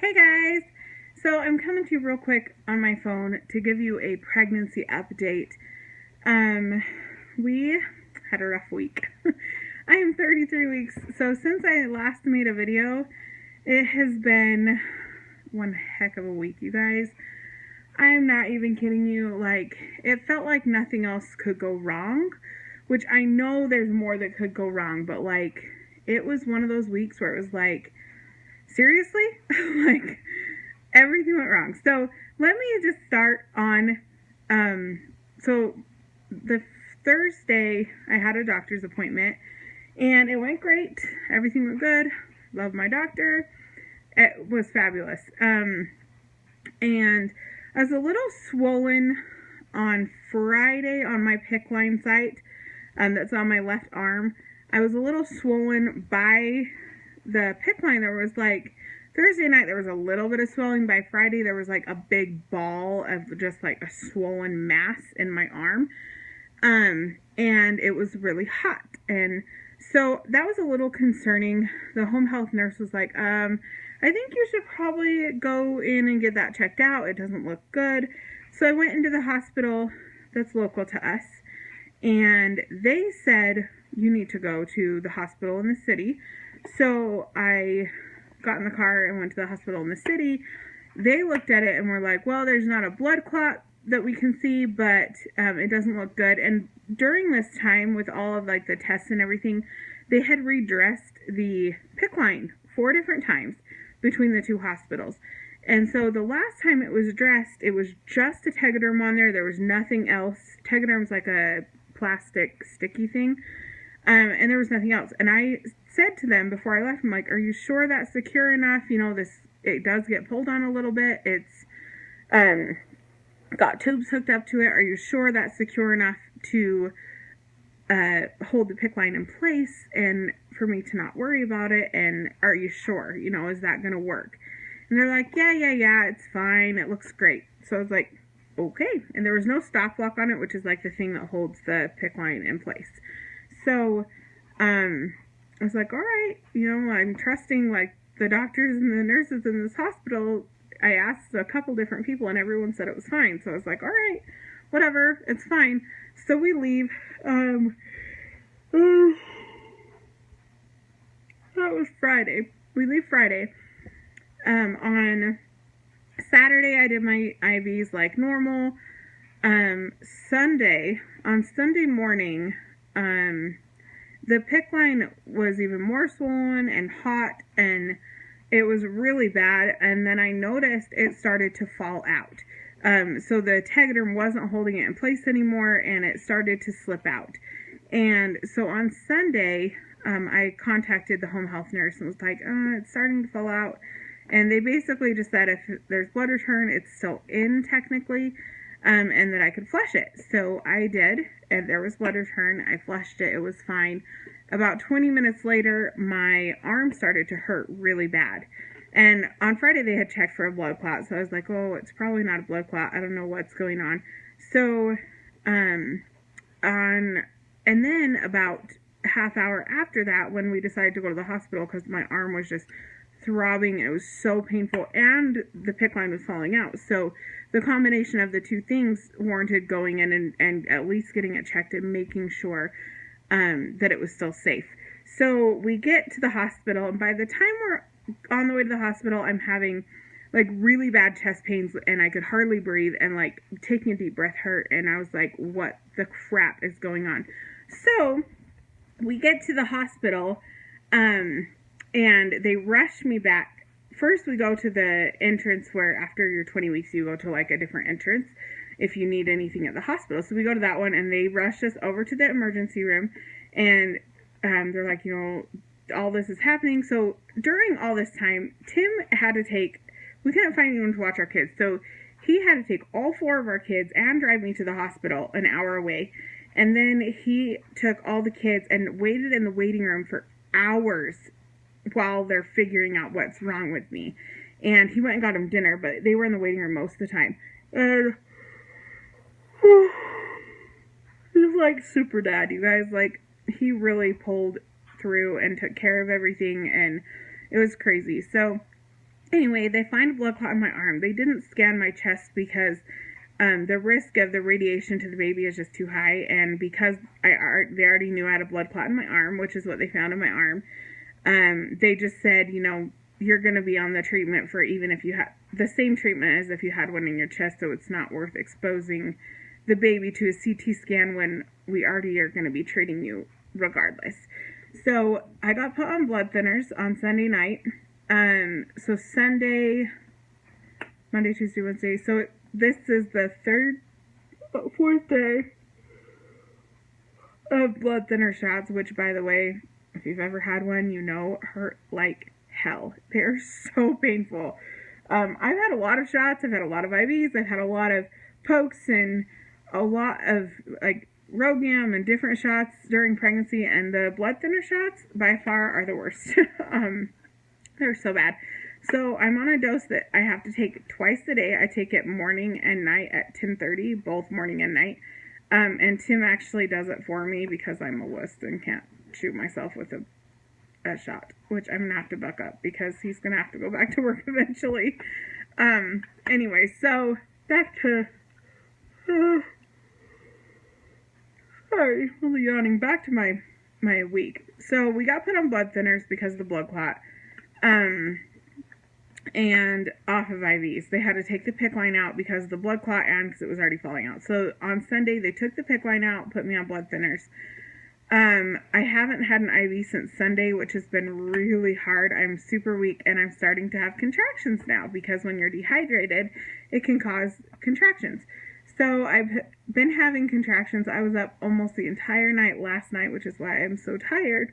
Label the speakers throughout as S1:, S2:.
S1: Hey guys! So I'm coming to you real quick on my phone to give you a pregnancy update. Um, we had a rough week. I am 33 weeks, so since I last made a video, it has been one heck of a week, you guys. I am not even kidding you. Like, it felt like nothing else could go wrong, which I know there's more that could go wrong, but like, it was one of those weeks where it was like, seriously? Like, everything went wrong. So let me just start on. So the Thursday I had a doctor's appointment, and it went great. Everything went good. Love my doctor. It was fabulous. And I was a little swollen on Friday on my Picc line site. That's on my left arm. I was a little swollen by the Picc line. There was like Thursday night, there was a little bit of swelling. By Friday, there was like a big ball of just like a swollen mass in my arm. And it was really hot. And so that was a little concerning. The home health nurse was like, I think you should probably go in and get that checked out. It doesn't look good. So I went into the hospital that's local to us, and they said, you need to go to the hospital in the city. So I got in the car and went to the hospital in the city. They looked at it and were like, well, there's not a blood clot that we can see, but it doesn't look good. And during this time, with all of like the tests and everything, they had redressed the Picc line 4 different times between the two hospitals. And so the last time it was dressed, it was just a tegaderm on there. There was nothing else. Tegaderm's like a plastic sticky thing. And there was nothing else. And I said to them before I left, I'm like, are you sure that's secure enough? You know, it does get pulled on a little bit. It's got tubes hooked up to it. Are you sure that's secure enough to hold the Picc line in place and for me to not worry about it? And are you sure? You know, is that going to work? And they're like, yeah, it's fine. It looks great. So I was like, okay. And there was no stop lock on it, which is like the thing that holds the Picc line in place. So, I was like, all right, you know, I'm trusting like the doctors and the nurses in this hospital. I asked a couple different people and everyone said it was fine. So I was like, all right, whatever, it's fine. So we leave. That was Friday. We leave Friday. On Saturday, I did my IVs like normal. On Sunday morning, the Picc line was even more swollen and hot, and it was really bad. And then I noticed it started to fall out. So the tegaderm wasn't holding it in place anymore, and it started to slip out. And so on Sunday, I contacted the home health nurse and was like, it's starting to fall out. And they basically just said if there's blood return, it's still in technically. And that I could flush it. So I did, and there was blood return. I flushed it. It was fine. About 20 minutes later, my arm started to hurt really bad. And on Friday, they had checked for a blood clot. So I was like, oh, it's probably not a blood clot. I don't know what's going on. So, and then about half hour after that, when we decided to go to the hospital because my arm was just throbbing, it was so painful, and the Picc line was falling out. So the combination of the two things warranted going in and at least getting it checked and making sure that it was still safe. So we get to the hospital, and by the time we're on the way to the hospital, I'm having like really bad chest pains, and I could hardly breathe, and like taking a deep breath hurt, and I was like, what the crap is going on? So we get to the hospital, and they rush me back. First, we go to the entrance where after your 20 weeks, you go to like a different entrance if you need anything at the hospital. So we go to that one, and they rushed us over to the emergency room, and they're like, you know, all this is happening. So during all this time, Tim had to we couldn't find anyone to watch our kids. So he had to take all 4 of our kids and drive me to the hospital an hour away. And then he took all the kids and waited in the waiting room for hours while they're figuring out what's wrong with me. And he went and got them dinner, but they were in the waiting room most of the time. And he was like super dad, you guys. Like, he really pulled through and took care of everything, and it was crazy. So Anyway, they find a blood clot in my arm. They didn't scan my chest because the risk of the radiation to the baby is just too high, and because they already knew I had a blood clot in my arm, which is what they found in my arm, they just said, you're going to be on the treatment for even if you had the same treatment as if you had one in your chest, so it's not worth exposing the baby to a CT scan when we already are going to be treating you regardless. So I got put on blood thinners on Sunday night. So Sunday, Monday, Tuesday, Wednesday. So this is the fourth day of blood thinner shots, which, by the way, if you've ever had one, hurt like hell. They're so painful. I've had a lot of shots. I've had a lot of IVs. I've had a lot of pokes and a lot of Rogam and different shots during pregnancy, and the blood thinner shots by far are the worst. They're so bad. So I'm on a dose that I have to take twice a day. I take it morning and night at 10:30, both morning and night. And Tim actually does it for me because I'm a wuss and can't shoot myself with a shot, which I'm going to have to buck up because he's going to have to go back to work eventually. Anyway, so back to... sorry, I'm yawning. Back to my week. So we got put on blood thinners because of the blood clot. And off of IVs. They had to take the PICC line out because of the blood clot and because it was already falling out. So on Sunday, they took the PICC line out, put me on blood thinners. I haven't had an IV since Sunday, which has been really hard. I'm super weak, and I'm starting to have contractions now because when you're dehydrated, it can cause contractions. So I've been having contractions. I was up almost the entire night last night, which is why I'm so tired.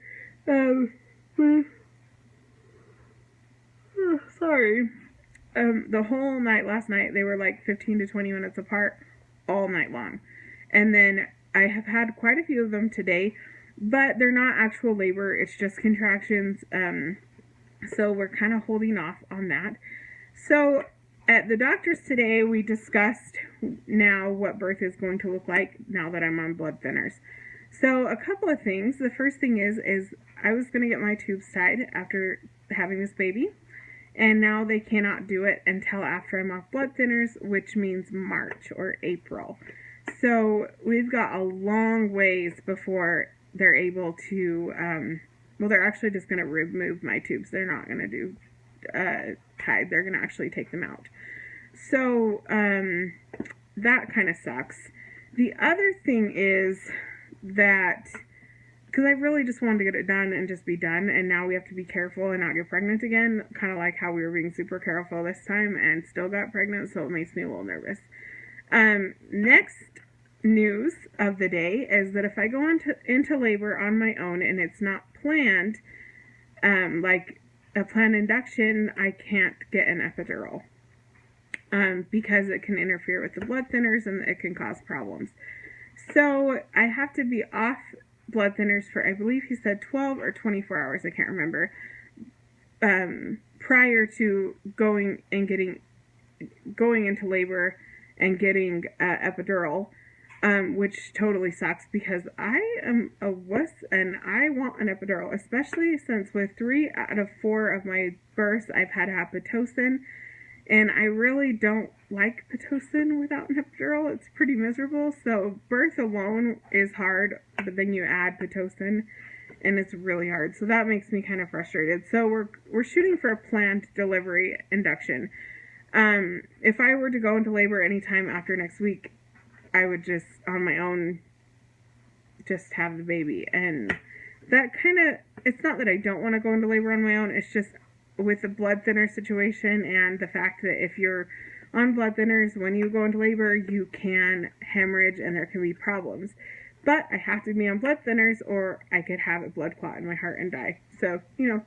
S1: Sorry. The whole night last night, they were like 15 to 20 minutes apart all night long. And then I have had quite a few of them today, but they're not actual labor. It's just contractions. So we're kind of holding off on that. So at the doctor's today, we discussed now what birth is going to look like now that I'm on blood thinners. So a couple of things. The first thing is I was going to get my tubes tied after having this baby. And now they cannot do it until after I'm off blood thinners, which means March or April. So we've got a long ways before they're able to, they're actually just going to remove my tubes. They're not going to do tied. They're going to actually take them out. So that kind of sucks. The other thing is that, because I really just wanted to get it done and just be done, and now we have to be careful and not get pregnant again, kind of like how we were being super careful this time and still got pregnant, so it makes me a little nervous. Next news of the day is that if I go into labor on my own and it's not planned, like a planned induction, I can't get an epidural because it can interfere with the blood thinners and it can cause problems. So I have to be off blood thinners for, I believe he said 12 or 24 hours, I can't remember, prior to going into labor and getting epidural, which totally sucks because I am a wuss and I want an epidural, especially since with 3 out of 4 of my births I've had to have Pitocin, and I really don't like Pitocin without an epidural. It's pretty miserable. So birth alone is hard, but then you add Pitocin, and it's really hard. So that makes me kind of frustrated. So we're shooting for a planned delivery induction. If I were to go into labor anytime after next week, I would just, on my own, just have the baby. And that kind of, it's not that I don't want to go into labor on my own, it's just with the blood thinner situation and the fact that if you're on blood thinners, when you go into labor, you can hemorrhage and there can be problems. But I have to be on blood thinners or I could have a blood clot in my heart and die. So,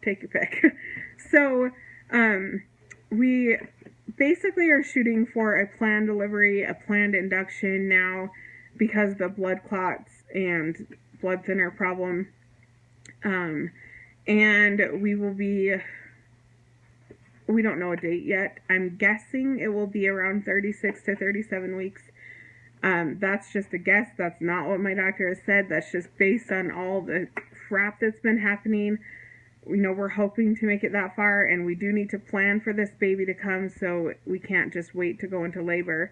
S1: take your pick. So, we basically are shooting for a planned delivery, a planned induction now because of the blood clots and blood thinner problem. And we don't know a date yet. I'm guessing it will be around 36 to 37 weeks. That's just a guess. That's not what my doctor has said. That's just based on all the crap that's been happening we're hoping to make it that far, and we do need to plan for this baby to come, so we can't just wait to go into labor.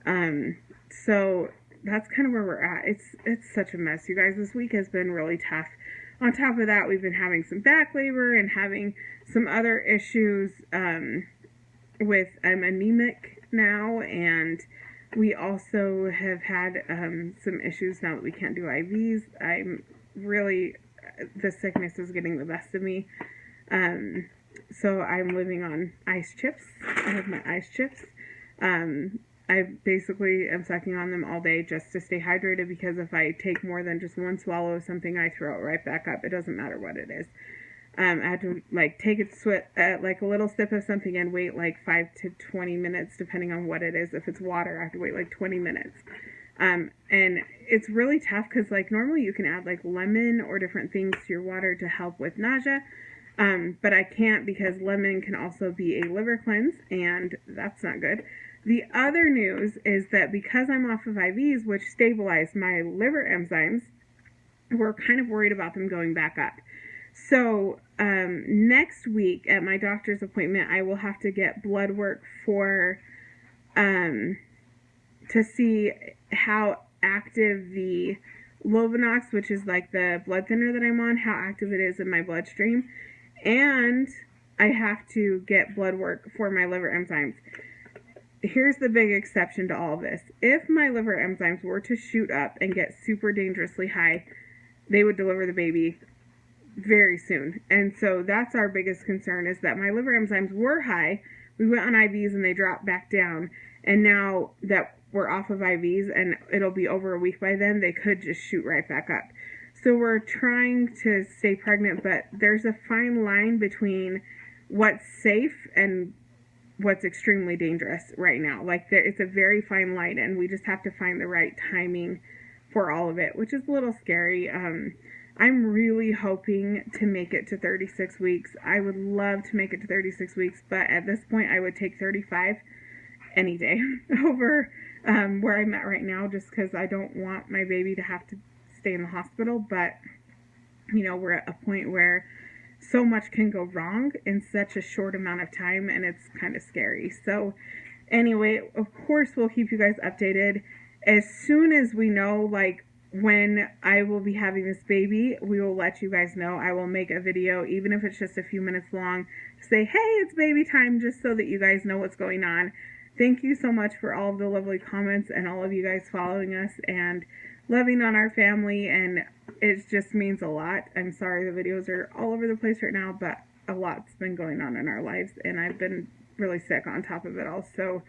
S1: So that's kind of where we're at. It's such a mess, you guys. This week has been really tough. On top of that, we've been having some back labor and having some other issues with I'm anemic now, and we also have had some issues now that we can't do IVs. The sickness is getting the best of me. So I'm living on ice chips. I have my ice chips. I basically am sucking on them all day just to stay hydrated, because if I take more than just one swallow of something, I throw it right back up. It doesn't matter what it is. I had to take a little sip of something and wait 5 to 20 minutes depending on what it is. If it's water, I have to wait 20 minutes. And it's really tough because normally you can add lemon or different things to your water to help with nausea. But I can't, because lemon can also be a liver cleanse, and that's not good. The other news is that because I'm off of IVs, which stabilize my liver enzymes, we're kind of worried about them going back up. So next week at my doctor's appointment, I will have to get blood work to see how active the Lovenox, which is the blood thinner that I'm on, how active it is in my bloodstream. And I have to get blood work for my liver enzymes. Here's the big exception to all of this. If my liver enzymes were to shoot up and get super dangerously high, they would deliver the baby very soon. And so that's our biggest concern, is that my liver enzymes were high. We went on IVs and they dropped back down. And now that we're off of IVs and it'll be over a week by then, they could just shoot right back up. So we're trying to stay pregnant, but there's a fine line between what's safe and what's extremely dangerous right now. It's a very fine line, and we just have to find the right timing for all of it, which is a little scary. I'm really hoping to make it to 36 weeks. I would love to make it to 36 weeks, but at this point I would take 35 any day over where I'm at right now, just because I don't want my baby to have to stay in the hospital. But we're at a point where so much can go wrong in such a short amount of time, and it's kind of scary. So anyway, of course we'll keep you guys updated. As soon as we know when I will be having this baby, we will let you guys know. I will make a video, even if it's just a few minutes long, to say, hey, it's baby time, just so that you guys know what's going on. Thank you so much for all of the lovely comments and all of you guys following us and loving on our family, and it just means a lot. I'm sorry the videos are all over the place right now, but a lot's been going on in our lives, and I've been really sick on top of it all. So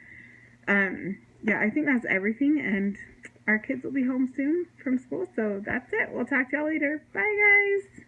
S1: yeah, I think that's everything, and our kids will be home soon from school, so that's it. We'll talk to y'all later. Bye, guys.